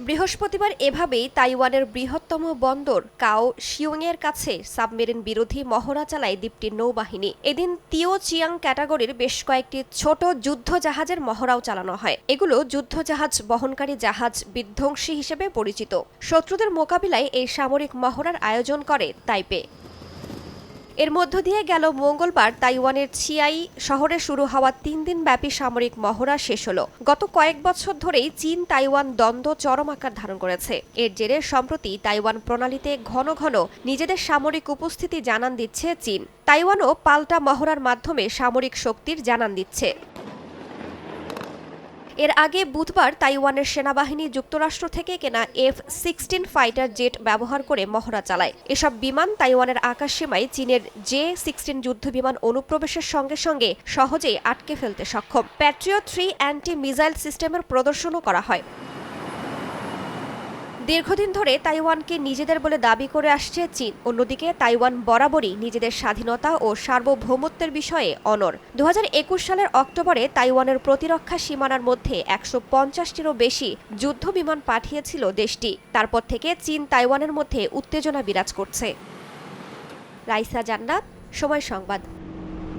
বৃহস্পতিবার এভাবেই তাইওয়ানের বৃহত্তম বন্দর কাও শিয়ংয়ের কাছে সাবমেরিন বিরোধী মহড়া চালায় দ্বীপটির নৌবাহিনী। এদিন তিও চিয়াং ক্যাটাগরির বেশ কয়েকটি ছোট যুদ্ধ জাহাজের মহড়াও চালানো হয়। এগুলো যুদ্ধজাহাজ বহনকারী জাহাজ বিধ্বংসী হিসেবে পরিচিত। শত্রুদের মোকাবিলায় এই সামরিক মহড়ার আয়োজন করে তাইপে। এর মধ্য দিয়ে গেল মঙ্গলবার তাইওয়ানের ছিয়াই শহরে শুরু হওয়া ৩ দিনব্যাপী সামরিক মহড়া শেষ হলো। গত কয়েক বছর ধরেই চীন তাইওয়ান দ্বন্দ্ব চরম আকার ধারণ করেছে। এর জেরে সম্প্রতি তাইওয়ান প্রণালীতে ঘন ঘন নিজেদের সামরিক উপস্থিতি জানান দিচ্ছে চীন। তাইওয়ানও পাল্টা মহড়ার মাধ্যমে সামরিক শক্তির জানান দিচ্ছে। এর আগে বুধবার তাইওয়ানের সেনাবাহিনী যুক্তরাষ্ট্র থেকে কেনা F-16 ফাইটার জেট ব্যবহার করে মহড়া চালায়। এসব বিমান তাইওয়ানের আকাশসীমায় চীনের J-16 যুদ্ধবিমান অনুপ্রবেশের সঙ্গে সঙ্গে সহজেই আটকে ফেলতে সক্ষম। প্যাট্রিয়ট 3 অ্যান্টি মিসাইল সিস্টেমের প্রদর্শনও করা হয়। দীর্ঘদিন ধরে তাইওয়ানকে নিজেদের বলে দাবি করে আসছে চীন। অন্যদিকে তাইওয়ান বরাবরই নিজেদের স্বাধীনতা ও সার্বভৌমত্বের বিষয়ে অনড়। ২০২১ সালের অক্টোবরে তাইওয়ানের প্রতিরক্ষা সীমানার মধ্যে ১৫০টিরও বেশি যুদ্ধবিমান পাঠিয়েছিল দেশটি। তারপর থেকে চীন তাইওয়ানের মধ্যে উত্তেজনা বিরাজ করছে। রাইসা জান্নাত, সময় সংবাদ।